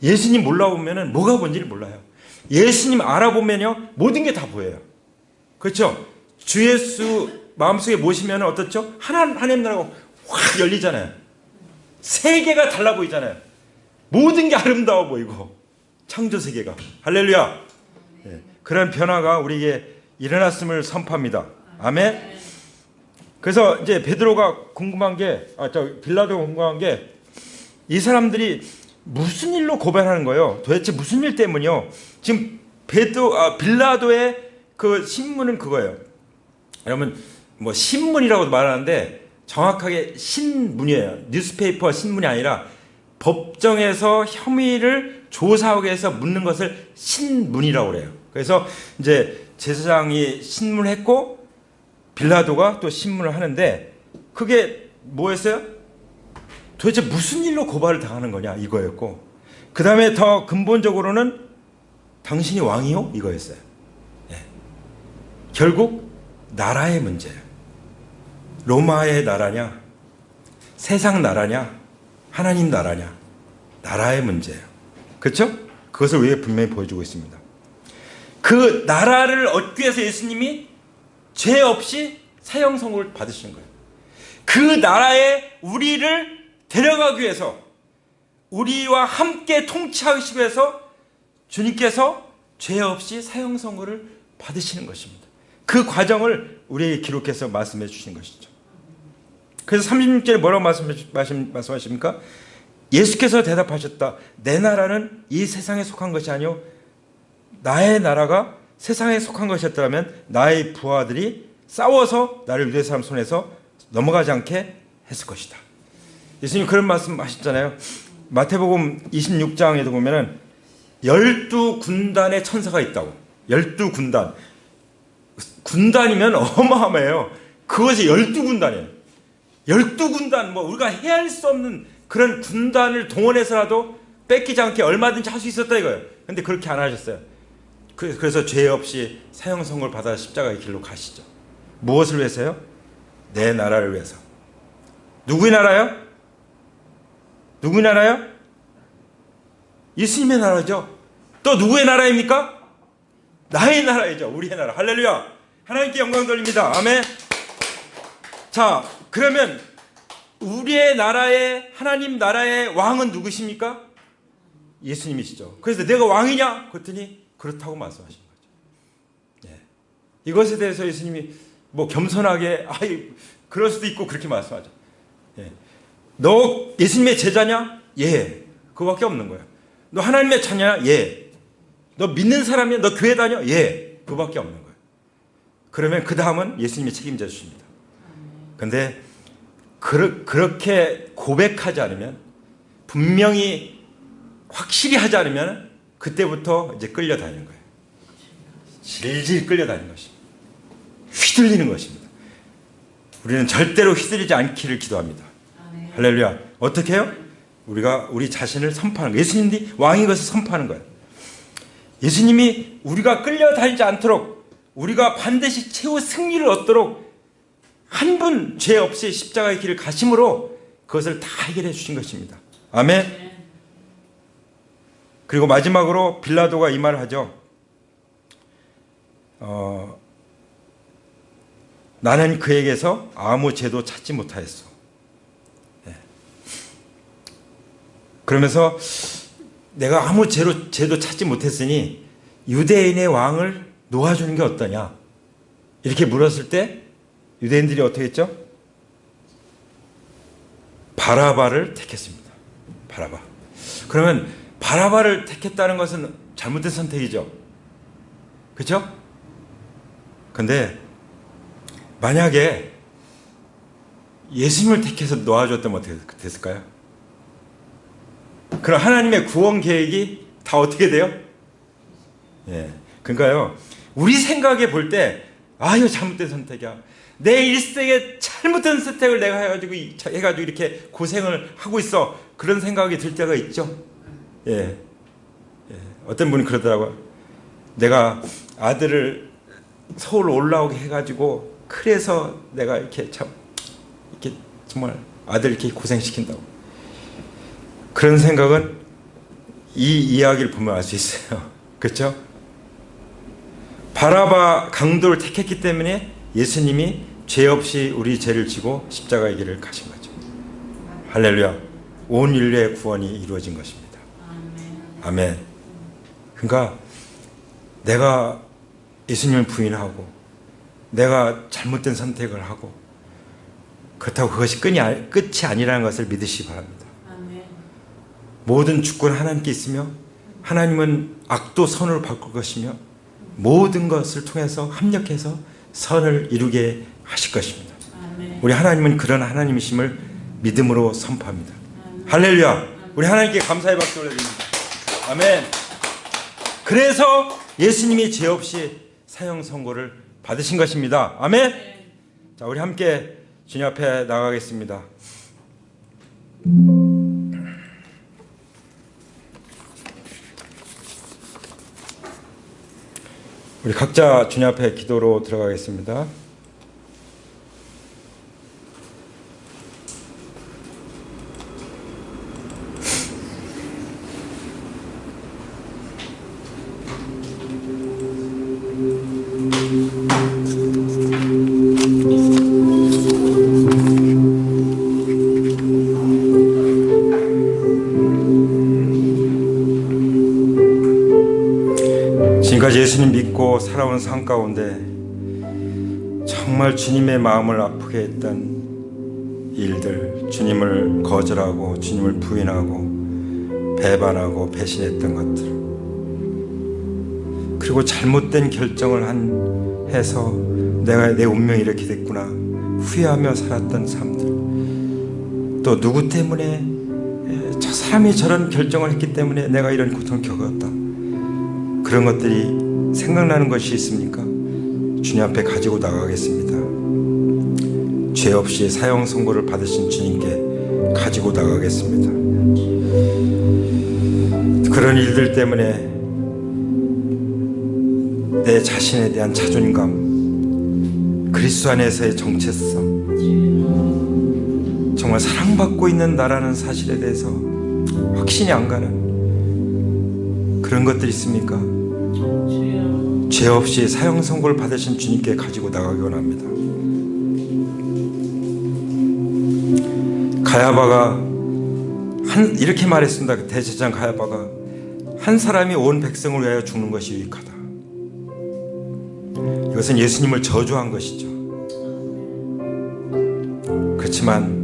예수님 몰라보면 뭐가 뭔지를 몰라요. 예수님 알아보면요 모든 게 다 보여요. 그렇죠? 주 예수 마음속에 모시면 어떻죠? 하나님 나라가 확 열리잖아요. 세계가 달라 보이잖아요. 모든 게 아름다워 보이고 창조 세계가. 할렐루야. 네. 그런 변화가 우리에게 일어났음을 선포합니다. 아멘. 그래서 이제 베드로가 궁금한 게, 빌라도가 궁금한 게 이 사람들이 무슨 일로 고발하는 거예요? 도대체 무슨 일 때문이요? 지금 빌라도의 그 신문은 그거예요. 여러분 뭐 신문이라고 말하는데 정확하게 신문이에요. 뉴스페이퍼 신문이 아니라 법정에서 혐의를 조사하기 위해서 묻는 것을 신문이라고 그래요. 그래서 이제 제사장이 신문을 했고 빌라도가 또 신문을 하는데 그게 뭐였어요? 도대체 무슨 일로 고발을 당하는 거냐 이거였고 그 다음에 더 근본적으로는 당신이 왕이요? 이거였어요. 예. 결국 나라의 문제예요. 로마의 나라냐 세상 나라냐 하나님 나라냐 나라의 문제예요. 그렇죠? 그것을 우리에게 분명히 보여주고 있습니다. 그 나라를 얻기 위해서 예수님이 죄 없이 사형 선고를 받으신 거예요. 그 나라에 우리를 데려가기 위해서 우리와 함께 통치하시기 위해서 주님께서 죄 없이 사형 선고를 받으시는 것입니다. 그 과정을 우리에게 기록해서 말씀해 주신 것이죠. 그래서 36절에 뭐라고 말씀하십니까? 예수께서 대답하셨다. 내 나라는 이 세상에 속한 것이 아니요 나의 나라가 세상에 속한 것이었다면 나의 부하들이 싸워서 나를 유대 사람 손에서 넘어가지 않게 했을 것이다. 예수님 그런 말씀 하셨잖아요. 마태복음 26장에도 보면은 12군단의 천사가 있다고. 12군단. 군단이면 어마어마해요. 그것이 12군단이에요. 12군단 뭐 우리가 헤아릴 수 없는 그런 군단을 동원해서라도 뺏기지 않게 얼마든지 할 수 있었다 이거예요. 근데 그렇게 안 하셨어요. 그래서 죄 없이 사형 선고를 받아 십자가의 길로 가시죠. 무엇을 위해서요? 내 나라를 위해서. 누구의 나라요? 누구의 나라요? 예수님의 나라죠. 또 누구의 나라입니까? 나의 나라이죠. 우리의 나라. 할렐루야. 하나님께 영광 돌립니다. 아멘. 자, 그러면 우리의 나라의 하나님 나라의 왕은 누구십니까? 예수님이시죠. 그래서 내가 왕이냐? 그랬더니 그렇다고 말씀하신 거죠. 예. 이것에 대해서 예수님이 뭐 겸손하게 그럴 수도 있고 그렇게 말씀하죠. 예. 너 예수님의 제자냐? 예. 그거밖에 없는 거예요. 너 하나님의 자녀냐? 예. 너 믿는 사람이야? 너 교회 다녀? 예. 그거밖에 없는 거예요. 그러면 그 다음은 예수님이 책임져 주십니다. 그런데 그렇게 고백하지 않으면, 분명히 확실히 하지 않으면 그때부터 이제 끌려다니는 거예요. 질질 끌려다니는 것입니다. 휘둘리는 것입니다. 우리는 절대로 휘둘리지 않기를 기도합니다. 할렐루야. 어떻게 해요? 우리가 우리 자신을 선포하는 거예요. 예수님이 왕인 것을 선포하는 거예요. 예수님이 우리가 끌려다니지 않도록, 우리가 반드시 최후 승리를 얻도록 한 분 죄 없이 십자가의 길을 가심으로 그것을 다 해결해 주신 것입니다. 아멘. 그리고 마지막으로 빌라도가 이 말을 하죠. 나는 그에게서 아무 죄도 찾지 못하였어. 네. 그러면서 내가 아무 죄도 찾지 못했으니 유대인의 왕을 놓아주는 게 어떠냐, 이렇게 물었을 때 유대인들이 어떻게 했죠? 바라바를 택했습니다. 바라바. 그러면 바라바를 택했다는 것은 잘못된 선택이죠. 그렇죠? 근데 만약에 예수님을 택해서 놓아줬다면 어떻게 됐을까요? 그럼 하나님의 구원 계획이 다 어떻게 돼요? 예. 그러니까요, 우리 생각에 볼 때, 이거 잘못된 선택이야. 내 일생에 잘못된 선택을 내가 해가지고 이렇게 고생을 하고 있어. 그런 생각이 들 때가 있죠. 예. 어떤 분이 그러더라고요. 내가 아들을 서울 올라오게 해가지고, 그래서 내가 이렇게 정말 아들 이렇게 고생시킨다고. 그런 생각은 이 이야기를 보면 알 수 있어요. 그렇죠? 바라바 강도를 택했기 때문에 예수님이 죄 없이 우리 죄를 지고 십자가의 길을 가신 거죠. 할렐루야. 온 인류의 구원이 이루어진 것입니다. 아멘. 그러니까 내가 예수님을 부인하고 내가 잘못된 선택을 하고 그렇다고 그것이 끝이 아니라는 것을 믿으시기 바랍니다. 모든 주권은 하나님께 있으며 하나님은 악도 선으로 바꿀 것이며 모든 것을 통해서 합력해서 선을 이루게 하실 것입니다. 우리 하나님은 그런 하나님이심을 믿음으로 선포합니다. 할렐루야. 우리 하나님께 감사의 박수 올려드립니다. 아멘. 그래서 예수님이 죄 없이 사형 선고를 받으신 것입니다. 아멘. 자, 우리 함께 주님 앞에 나가겠습니다. 우리 각자 주님 앞에 기도로 들어가겠습니다. 지금까지 예수님 믿고 살아온 삶 가운데 정말 주님의 마음을 아프게 했던 일들, 주님을 거절하고 주님을 부인하고 배반하고 배신했던 것들, 그리고 잘못된 결정을 해서 내가 내 운명이 이렇게 됐구나 후회하며 살았던 삶들, 또 누구 때문에 저 사람이 저런 결정을 했기 때문에 내가 이런 고통을 겪었다, 그런 것들이 생각나는 것이 있습니까? 주님 앞에 가지고 나가겠습니다. 죄 없이 사형 선고를 받으신 주님께 가지고 나가겠습니다. 그런 일들 때문에 내 자신에 대한 자존감, 그리스도 안에서의 정체성, 정말 사랑받고 있는 나라는 사실에 대해서 확신이 안 가는 그런 것들이 있습니까? 죄 없이 사형 선고를 받으신 주님께 가지고 나가기 원합니다. 가야바가 이렇게 말했습니다. 대제사장 가야바가 한 사람이 온 백성을 위하여 죽는 것이 유익하다. 이것은 예수님을 저주한 것이죠. 그렇지만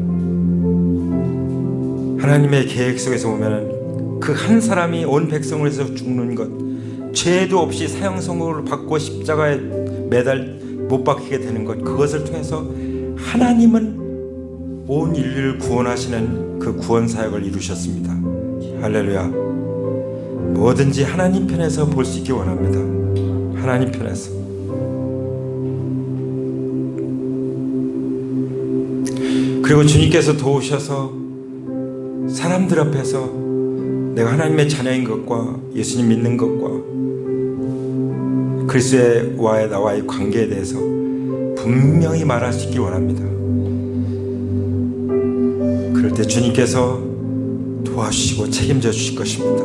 하나님의 계획 속에서 보면은 그 한 사람이 온 백성을 위해서 죽는 것, 죄도 없이 사형 선고를 받고 십자가에 못 박히게 되는 것, 그것을 통해서 하나님은 온 인류를 구원하시는 그 구원 사역을 이루셨습니다. 할렐루야. 뭐든지 하나님 편에서 볼 수 있기 원합니다. 하나님 편에서. 그리고 주님께서 도우셔서 사람들 앞에서 내가 하나님의 자녀인 것과 예수님 믿는 것과 그리스도와의 나와의 관계에 대해서 분명히 말할 수 있기 원합니다. 그럴 때 주님께서 도와주시고 책임져 주실 것입니다.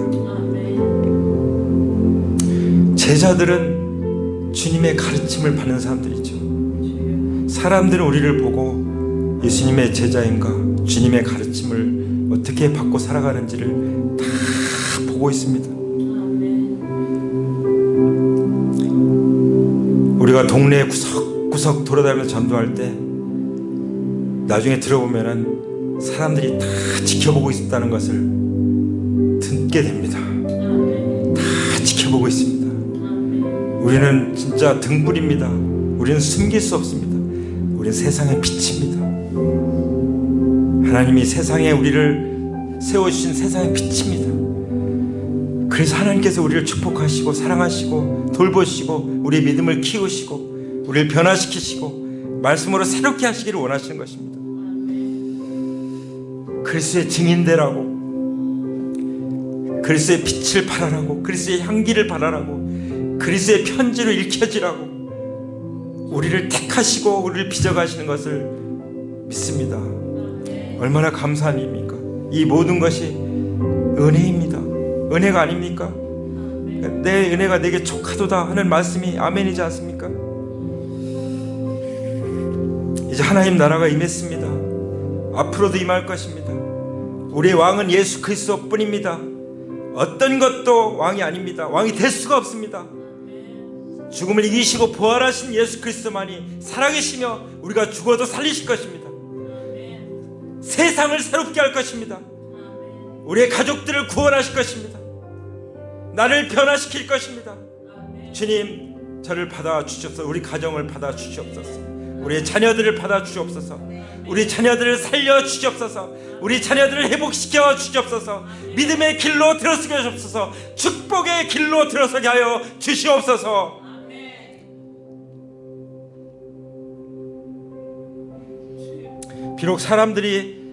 제자들은 주님의 가르침을 받는 사람들이죠. 사람들은 우리를 보고 예수님의 제자인가, 주님의 가르침을 어떻게 받고 살아가는지를 다 보고 있습니다. 우리가 동네 구석구석 돌아다니면서 전도할 때 나중에 들어보면은 사람들이 다 지켜보고 있다는 것을 듣게 됩니다. 다 지켜보고 있습니다. 우리는 진짜 등불입니다. 우리는 숨길 수 없습니다. 우리는 세상의 빛입니다. 하나님이 세상에 우리를 세워주신 세상의 빛입니다. 그래서 하나님께서 우리를 축복하시고 사랑하시고 돌보시고 우리의 믿음을 키우시고 우리를 변화시키시고 말씀으로 새롭게 하시기를 원하시는 것입니다. 그리스도의 증인되라고, 그리스도의 빛을 발하라고, 그리스도의 향기를 발하라고, 그리스도의 편지로 읽혀지라고 우리를 택하시고 우리를 빚어가시는 것을 믿습니다. 얼마나 감사한 일입니까? 이 모든 것이 은혜입니다. 은혜가 아닙니까? 내 은혜가 내게 족하도다 하는 말씀이 아멘이지 않습니까? 이제 하나님 나라가 임했습니다. 앞으로도 임할 것입니다. 우리의 왕은 예수 그리스도 뿐입니다. 어떤 것도 왕이 아닙니다. 왕이 될 수가 없습니다. 죽음을 이기시고 부활하신 예수 그리스도만이 살아계시며 우리가 죽어도 살리실 것입니다. 세상을 새롭게 할 것입니다. 우리의 가족들을 구원하실 것입니다. 나를 변화시킬 것입니다. 주님, 저를 받아주시옵소서. 우리 가정을 받아주시옵소서. 우리의 자녀들을 받아주시옵소서. 우리 자녀들을 살려주시옵소서. 우리 자녀들을 회복시켜 주시옵소서. 믿음의 길로 들어서게 하시옵소서. 축복의 길로 들어서게 하여 주시옵소서. 비록 사람들이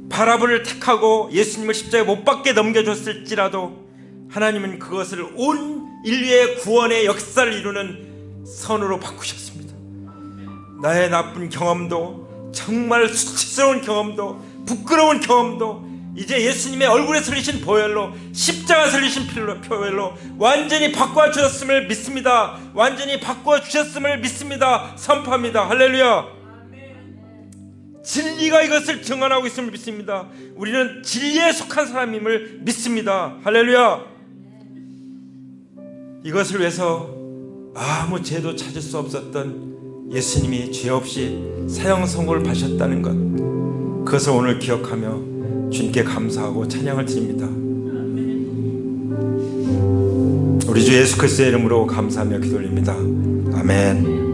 바라바를 택하고 예수님을 십자가에 못 박게 넘겨줬을지라도 하나님은 그것을 온 인류의 구원의 역사를 이루는 선으로 바꾸셨습니다. 나의 나쁜 경험도, 정말 수치스러운 경험도, 부끄러운 경험도 이제 예수님의 얼굴에 흘리신 보혈로, 십자가 흘리신 표혈로 완전히 바꿔주셨음을 믿습니다. 완전히 바꿔주셨음을 믿습니다. 선포합니다. 할렐루야. 진리가 이것을 증언하고 있음을 믿습니다. 우리는 진리에 속한 사람임을 믿습니다. 할렐루야. 이것을 위해서 아무 죄도 찾을 수 없었던 예수님이 죄 없이 사형 선고를 받으셨다는 것, 그것을 오늘 기억하며 주님께 감사하고 찬양을 드립니다. 우리 주 예수 그리스도의 이름으로 감사하며 기도드립니다. 아멘.